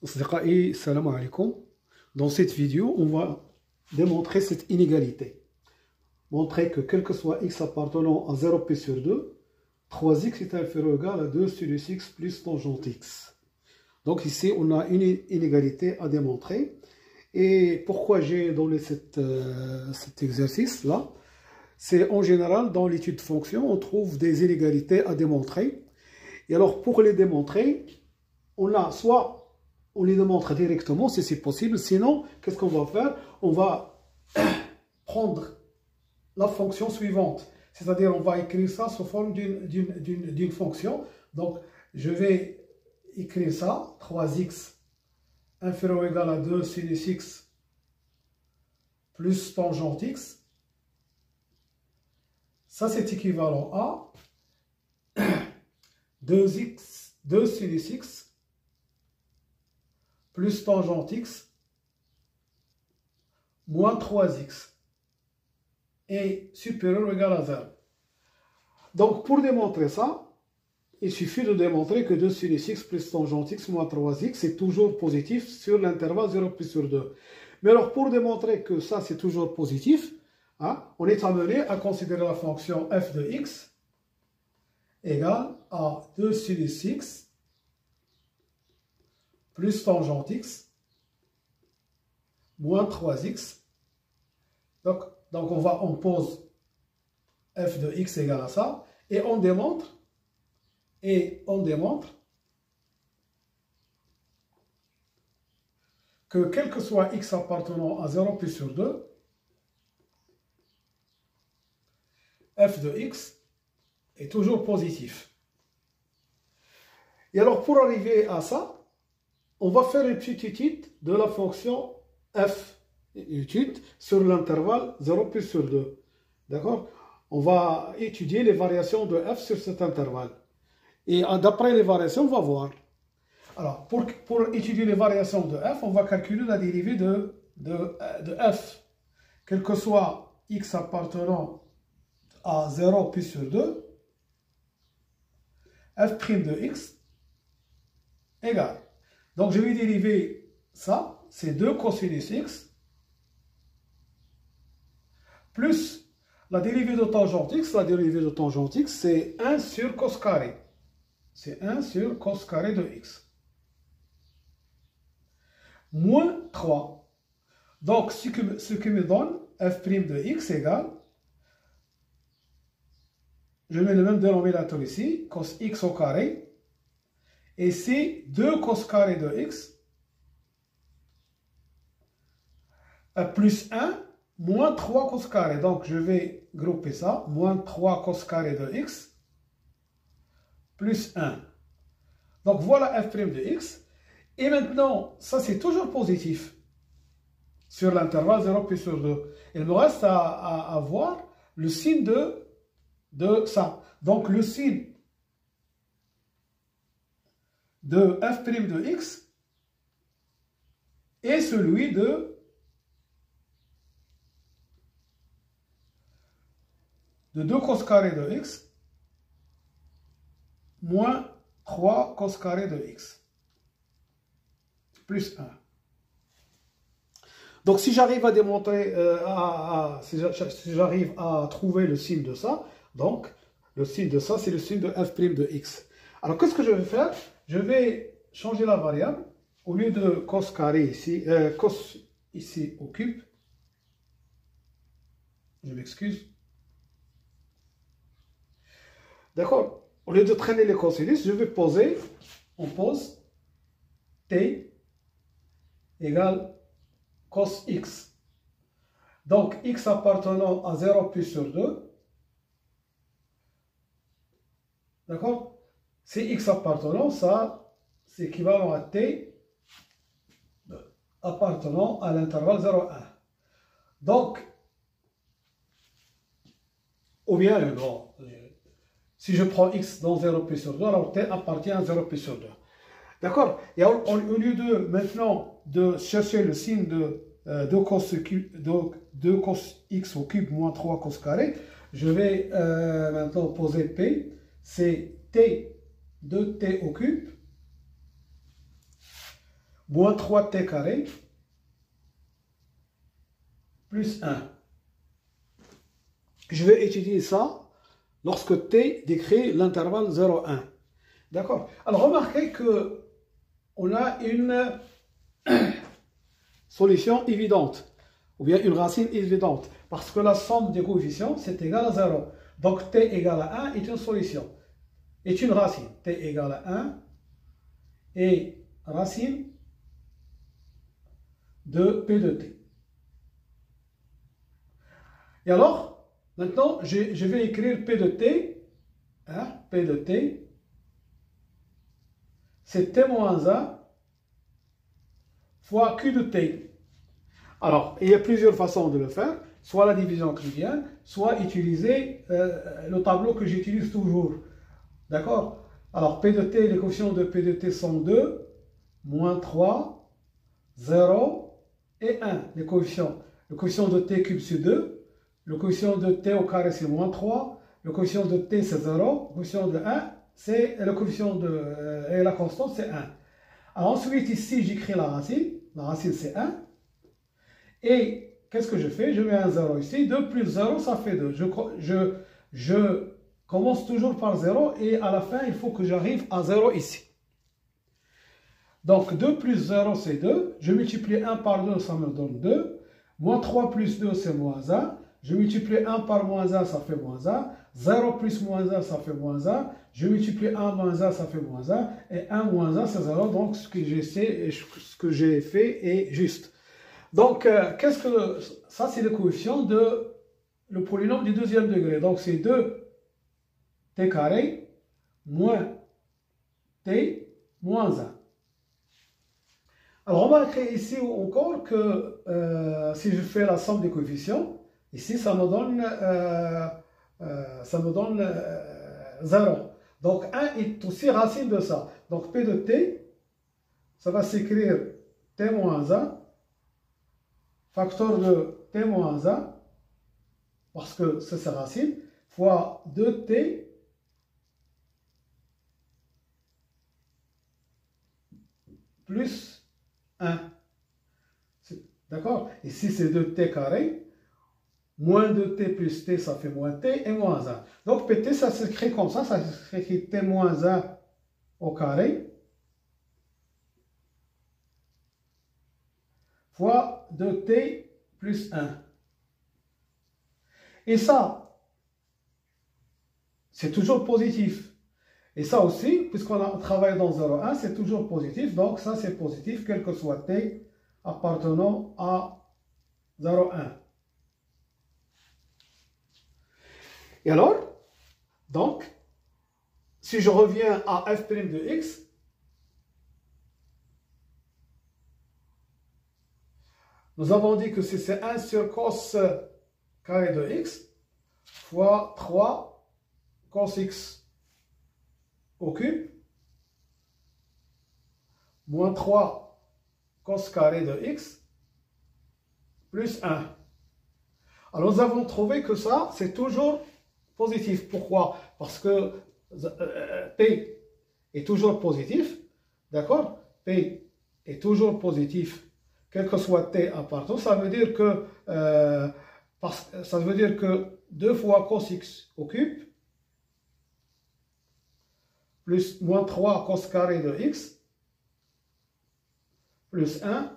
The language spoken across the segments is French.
أصدقائي السلام عليكم. Dans cette vidéo, on va démontrer cette inégalité. Montrer que quel que soit x appartenant à 0p sur 2, 3x est inférieur ou égal à 2 sinus x plus tangente x. Donc ici, on a une inégalité à démontrer. Et pourquoi j'ai donné cet exercice-là? C'est en général, dans l'étude de fonction, on trouve des inégalités à démontrer. Et alors, pour les démontrer, soit on les démontre directement si c'est possible, sinon, qu'est-ce qu'on va faire? On va prendre la fonction suivante, c'est-à-dire on va écrire ça sous forme d'une fonction. Donc, je vais écrire ça, 3x inférieur ou égal à 2 sinus x plus tangente x. Ça, c'est équivalent à 2 sinus x plus tangente x moins 3x est supérieur ou égal à 0. Donc, pour démontrer ça, il suffit de démontrer que 2 sinus x plus tangente x moins 3x est toujours positif sur l'intervalle 0 plus sur 2. Mais alors, pour démontrer que ça, c'est toujours positif, on est amené à considérer la fonction f de x égale à 2 sinus x plus tangente x moins 3x. Donc on pose f de x égale à ça et on démontre que quel que soit x appartenant à 0 plus sur 2, f de x est toujours positif. Et alors pour arriver à ça, on va faire une petite étude de la fonction f, une étude sur l'intervalle 0 plus sur 2. D'accord? On va étudier les variations de f sur cet intervalle. Et d'après les variations, on va voir. Alors, pour étudier les variations de f, on va calculer la dérivée de f. Quel que soit x appartenant à 0 plus sur 2, f' de x égale. Donc, je vais dériver ça, c'est 2 cosinus x, plus la dérivée de tangente x. La dérivée de tangente x, c'est 1 sur cos carré. C'est 1 sur cos carré de x. Moins 3. Donc, ce qui me donne f' de x égale, je mets le même dénominateur ici, cos x au carré, et c'est 2 cos carré de x plus 1 moins 3 cos carré. Donc, je vais grouper ça. Moins 3 cos carré de x plus 1. Donc, voilà f' de x. Et maintenant, ça, c'est toujours positif sur l'intervalle 0 plus sur 2. Il me reste à voir le signe de ça. Donc, le signe de f' de x est celui de 2 cos carré de x moins 3 cos carré de x plus 1. Donc si j'arrive à démontrer, si j'arrive à trouver le signe de ça, donc le signe de ça, c'est le signe de f' de x. Alors qu'est-ce que je vais faire? Je vais changer la variable. Au lieu de cos carré ici, cos ici au cube, je m'excuse. D'accord? Au lieu de traîner les cosinus, je vais poser, on pose t égale cos x. Donc, x appartenant à 0 plus sur 2. D'accord? C'est x appartenant, ça, c'est équivalent à t appartenant à l'intervalle 0,1. Donc, ou bien, bon, si je prends x dans 0 plus sur 2, alors t appartient à 0 plus sur 2. D'accord? Et au lieu de maintenant de chercher le signe de 2 cos x au cube moins 3 cos carré, je vais maintenant poser p, c'est t de t au cube moins 3t carré plus 1. Je vais étudier ça lorsque t décrit l'intervalle 0,1. D'accord? Alors remarquez que on a une solution évidente, ou bien une racine évidente, parce que la somme des coefficients, c'est égal à 0. Donc t égale à 1 est une solution, est une racine. T égale à 1 et racine de P de t. Et alors, maintenant, je vais écrire P de t, hein, P de t, c'est t moins 1 fois Q de t. Alors, il y a plusieurs façons de le faire, soit la division triviale, soit utiliser le tableau que j'utilise toujours. D'accord? Alors, P de t, les coefficients de P de t sont 2, moins 3, 0 et 1, les coefficients. Le coefficient de t cube c'est 2, le coefficient de t au carré c'est moins 3, le coefficient de t c'est 0, le coefficient de 1, c'est le coefficient de... et la constante c'est 1. Alors ensuite ici j'écris la racine c'est 1. Et qu'est-ce que je fais? Je mets un 0 ici, 2 plus 0 ça fait 2. Je commence toujours par 0 et à la fin il faut que j'arrive à 0 ici. Donc 2 plus 0 c'est 2, je multiplie 1 par 2 ça me donne 2, moins 3 plus 2 c'est moins 1, je multiplie 1 par moins 1 ça fait moins 1, 0 plus moins 1 ça fait moins 1, je multiplie 1 moins 1 ça fait moins 1, et 1 moins 1 c'est 0, donc ce que j'ai fait est juste. Donc ça c'est le coefficient de le polynôme du deuxième degré, donc c'est 2t carré moins t moins 1. Alors, remarquez ici encore que si je fais la somme des coefficients, ici, ça me donne 0. Donc, 1 est aussi racine de ça. Donc, P de t, ça va s'écrire t moins 1, facteur de t moins 1, parce que c'est sa racine, fois 2t plus 1. D'accord? Ici, c'est 2t carré. Moins 2t plus t, ça fait moins t et moins 1. Donc, pt, ça s'écrit comme ça s'écrit t moins 1 au carré fois 2t plus 1. Et ça, c'est toujours positif. Et ça aussi, puisqu'on travaille dans 0,1, c'est toujours positif. Donc, ça, c'est positif, quel que soit t appartenant à 0,1. Et alors, donc, si je reviens à f' de x, nous avons dit que c'est 1 sur cos carré de x fois 3 cos x au cube moins 3 cos carré de x plus 1. Alors nous avons trouvé que ça, c'est toujours positif. Pourquoi? Parce que P est toujours positif. D'accord? P est toujours positif, quel que soit T appartenant. Ça veut dire que, ça veut dire que 2 fois cos x au cube plus moins 3 cos carré de x plus 1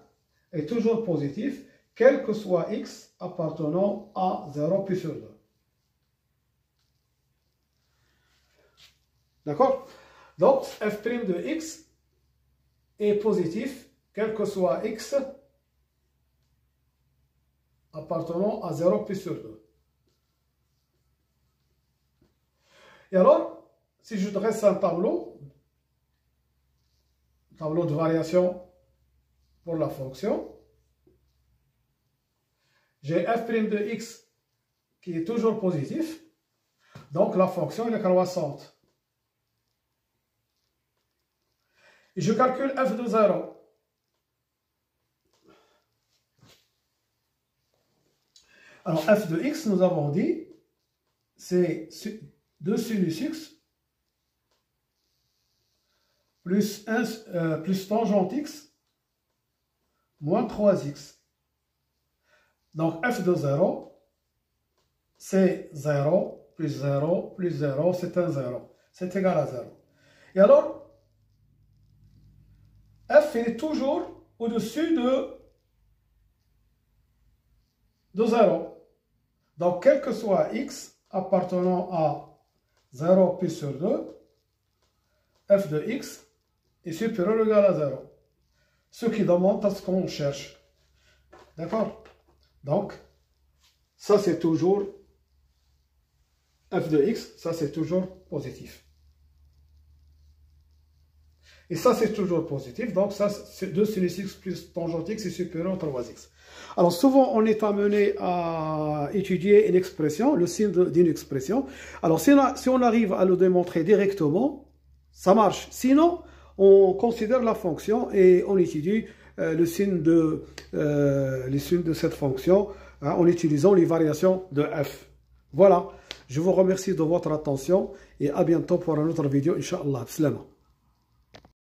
est toujours positif, quel que soit x appartenant à 0 pi sur 2. D'accord? Donc, f' de x est positif, quel que soit x appartenant à 0 pi sur 2. Et alors, si je dresse un tableau de variation pour la fonction, j'ai f' de x qui est toujours positif, donc la fonction est croissante. Et je calcule f de 0. Alors f de x, nous avons dit, c'est 2 sinus x plus tangente x moins 3x. Donc f de 0, c'est 0 plus 0 plus 0, c'est un 0. C'est égal à 0. Et alors, f est toujours au-dessus de 0. Donc, quel que soit x appartenant à 0 pi sur 2, f de x est supérieur ou égal à 0. Ce qui demande à ce qu'on cherche. D'accord? Donc, ça c'est toujours f de x, ça c'est toujours positif. Et ça c'est toujours positif, donc ça c'est 2 sinus x plus tangente x est supérieur à 3x. Alors souvent on est amené à étudier une expression, le signe d'une expression. Alors si on arrive à le démontrer directement, ça marche. Sinon, on considère la fonction et on étudie le signe de cette fonction en utilisant les variations de f. Voilà, je vous remercie de votre attention et à bientôt pour une autre vidéo, Inch'Allah. Slama.